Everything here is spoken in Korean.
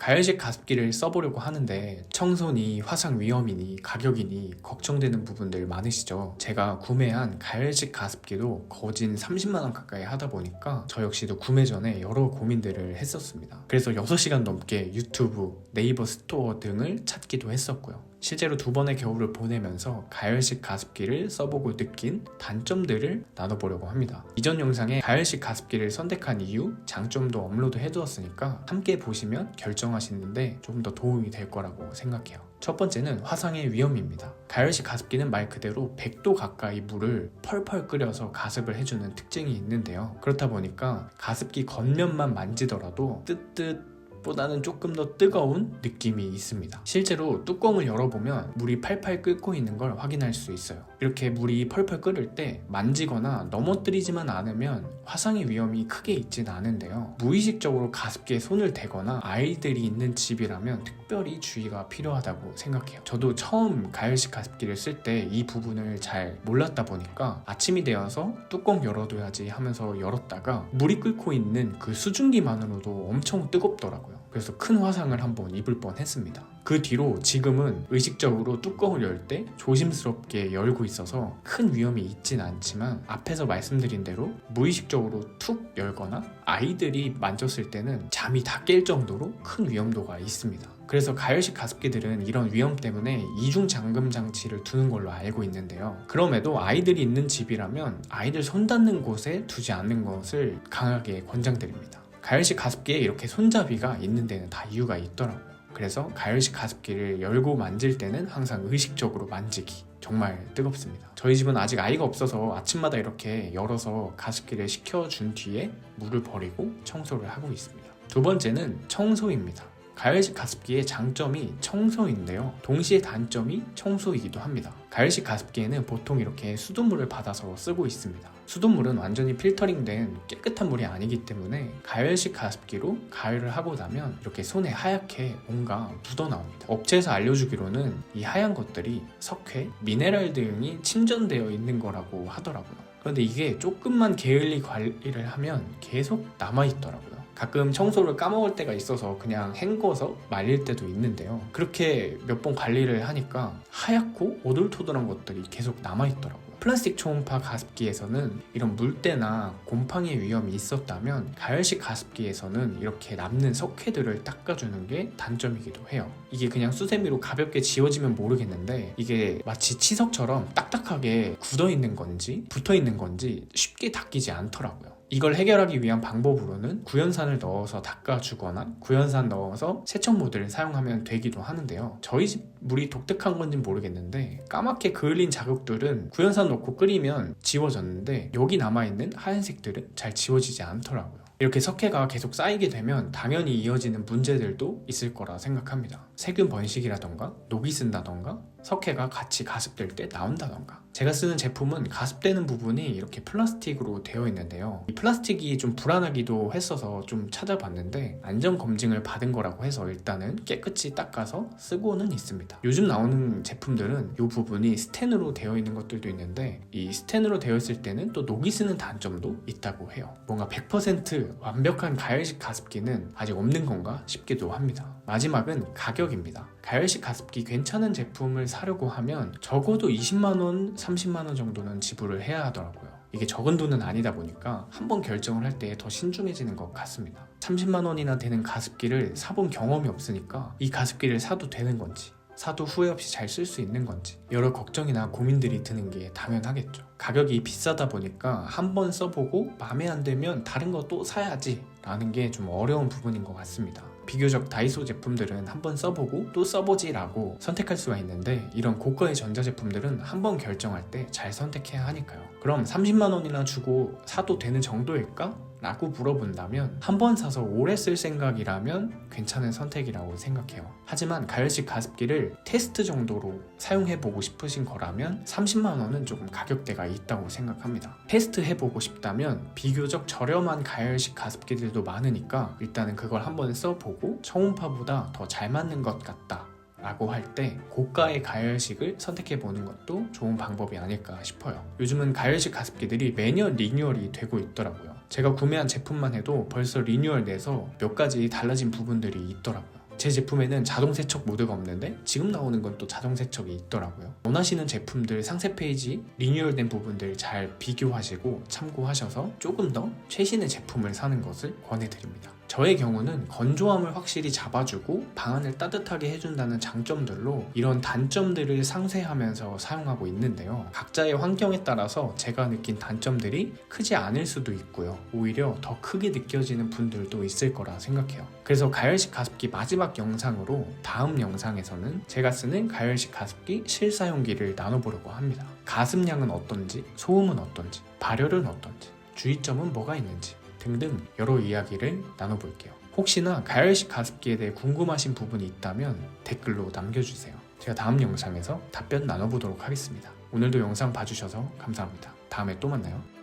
가열식 가습기를 써보려고 하는데 청소니 화상 위험이니 가격이니 걱정되는 부분들 많으시죠? 제가 구매한 가열식 가습기도 거진 30만원 가까이 하다 보니까 저 역시도 구매 전에 여러 고민들을 했었습니다. 그래서 6시간 넘게 유튜브, 네이버 스토어 등을 찾기도 했었고요. 실제로 2번의 겨울을 보내면서 가열식 가습기를 써보고 느낀 단점들을 나눠보려고 합니다. 이전 영상에 가열식 가습기를 선택한 이유, 장점도 업로드 해두었으니까 함께 보시면 결정하시는데 조금 더 도움이 될 거라고 생각해요. 첫 번째는 화상의 위험입니다. 가열식 가습기는 말 그대로 100도 가까이 물을 펄펄 끓여서 가습을 해주는 특징이 있는데요. 그렇다 보니까 가습기 겉면만 만지더라도 뜨뜻 보다는 조금 더 뜨거운 느낌이 있습니다. 실제로 뚜껑을 열어보면 물이 팔팔 끓고 있는 걸 확인할 수 있어요. 이렇게 물이 펄펄 끓을 때 만지거나 넘어뜨리지만 않으면 화상의 위험이 크게 있진 않은데요. 무의식적으로 가습기에 손을 대거나 아이들이 있는 집이라면 특별히 주의가 필요하다고 생각해요. 저도 처음 가열식 가습기를 쓸 때 이 부분을 잘 몰랐다 보니까 아침이 되어서 뚜껑 열어둬야지 하면서 열었다가 물이 끓고 있는 그 수증기만으로도 엄청 뜨겁더라고요. 그래서 큰 화상을 한번 입을 뻔했습니다. 그 뒤로 지금은 의식적으로 뚜껑을 열 때 조심스럽게 열고 있어서 큰 위험이 있진 않지만 앞에서 말씀드린 대로 무의식적으로 툭 열거나 아이들이 만졌을 때는 잠이 다 깰 정도로 큰 위험도가 있습니다. 그래서 가열식 가습기들은 이런 위험 때문에 이중 잠금 장치를 두는 걸로 알고 있는데요. 그럼에도 아이들이 있는 집이라면 아이들 손 닿는 곳에 두지 않는 것을 강하게 권장드립니다. 가열식 가습기에 이렇게 손잡이가 있는 데는 다 이유가 있더라고요. 그래서 가열식 가습기를 열고 만질 때는 항상 의식적으로 만지기. 정말 뜨겁습니다. 저희 집은 아직 아이가 없어서 아침마다 이렇게 열어서 가습기를 식혀준 뒤에 물을 버리고 청소를 하고 있습니다. 두 번째는 청소입니다. 가열식 가습기의 장점이 청소인데요. 동시에 단점이 청소이기도 합니다. 가열식 가습기에는 보통 이렇게 수돗물을 받아서 쓰고 있습니다. 수돗물은 완전히 필터링된 깨끗한 물이 아니기 때문에 가열식 가습기로 가열을 하고 나면 이렇게 손에 하얗게 뭔가 묻어나옵니다. 업체에서 알려주기로는 이 하얀 것들이 석회, 미네랄 등이 침전되어 있는 거라고 하더라고요. 그런데 이게 조금만 게을리 관리를 하면 계속 남아있더라고요. 가끔 청소를 까먹을 때가 있어서 그냥 헹궈서 말릴 때도 있는데요. 그렇게 몇 번 관리를 하니까 하얗고 오돌토돌한 것들이 계속 남아있더라고요. 플라스틱 초음파 가습기에서는 이런 물때나 곰팡이의 위험이 있었다면 가열식 가습기에서는 이렇게 남는 석회들을 닦아주는 게 단점이기도 해요. 이게 그냥 수세미로 가볍게 지워지면 모르겠는데 이게 마치 치석처럼 딱딱하게 굳어있는 건지 붙어있는 건지 쉽게 닦이지 않더라고요. 이걸 해결하기 위한 방법으로는 구연산을 넣어서 닦아주거나 구연산 넣어서 세척모드를 사용하면 되기도 하는데요. 저희 집 물이 독특한 건지는 모르겠는데 까맣게 그을린 자국들은 구연산 넣고 끓이면 지워졌는데 여기 남아있는 하얀색들은 잘 지워지지 않더라고요. 이렇게 석회가 계속 쌓이게 되면 당연히 이어지는 문제들도 있을 거라 생각합니다. 세균 번식이라던가 녹이 쓴다던가 석회가 같이 가습될 때 나온다던가. 제가 쓰는 제품은 가습되는 부분이 이렇게 플라스틱으로 되어 있는데요. 이 플라스틱이 좀 불안하기도 했어서 좀 찾아봤는데 안전검증을 받은 거라고 해서 일단은 깨끗이 닦아서 쓰고는 있습니다. 요즘 나오는 제품들은 이 부분이 스텐으로 되어 있는 것들도 있는데 이 스텐으로 되어 있을 때는 또 녹이 쓰는 단점도 있다고 해요. 뭔가 100% 완벽한 가열식 가습기는 아직 없는 건가 싶기도 합니다. 마지막은 가격입니다. 가열식 가습기 괜찮은 제품을 사려고 하면 적어도 20만원, 30만원 정도는 지불을 해야 하더라고요. 이게 적은 돈은 아니다 보니까 한번 결정을 할 때 더 신중해지는 것 같습니다. 30만원이나 되는 가습기를 사본 경험이 없으니까 이 가습기를 사도 되는 건지 사도 후회 없이 잘 쓸 수 있는 건지 여러 걱정이나 고민들이 드는 게 당연하겠죠. 가격이 비싸다 보니까 한번 써보고 마음에 안 들면 다른 거 또 사야지 라는 게 좀 어려운 부분인 것 같습니다. 비교적 다이소 제품들은 한번 써보고 또 써보지 라고 선택할 수가 있는데 이런 고가의 전자제품들은 한번 결정할 때 잘 선택해야 하니까요. 그럼 30만원이나 주고 사도 되는 정도일까? 라고 물어본다면 한 번 사서 오래 쓸 생각이라면 괜찮은 선택이라고 생각해요. 하지만 가열식 가습기를 테스트 정도로 사용해보고 싶으신 거라면 30만원은 조금 가격대가 있다고 생각합니다. 테스트 해보고 싶다면 비교적 저렴한 가열식 가습기들도 많으니까 일단은 그걸 한번 써보고 초음파보다 더 잘 맞는 것 같다 라고 할 때 고가의 가열식을 선택해보는 것도 좋은 방법이 아닐까 싶어요. 요즘은 가열식 가습기들이 매년 리뉴얼이 되고 있더라고요. 제가 구매한 제품만 해도 벌써 리뉴얼 돼서 몇 가지 달라진 부분들이 있더라고요. 제 제품에는 자동 세척 모드가 없는데 지금 나오는 건 또 자동 세척이 있더라고요. 원하시는 제품들 상세 페이지 리뉴얼된 부분들 잘 비교하시고 참고하셔서 조금 더 최신의 제품을 사는 것을 권해드립니다. 저의 경우는 건조함을 확실히 잡아주고 방안을 따뜻하게 해준다는 장점들로 이런 단점들을 상쇄하면서 사용하고 있는데요. 각자의 환경에 따라서 제가 느낀 단점들이 크지 않을 수도 있고요. 오히려 더 크게 느껴지는 분들도 있을 거라 생각해요. 그래서 가열식 가습기 마지막 영상으로 다음 영상에서는 제가 쓰는 가열식 가습기 실사용기를 나눠보려고 합니다. 가습량은 어떤지, 소음은 어떤지, 발열은 어떤지, 주의점은 뭐가 있는지 등등 여러 이야기를 나눠볼게요. 혹시나 가열식 가습기에 대해 궁금하신 부분이 있다면 댓글로 남겨주세요. 제가 다음 영상에서 답변 나눠보도록 하겠습니다. 오늘도 영상 봐주셔서 감사합니다. 다음에 또 만나요.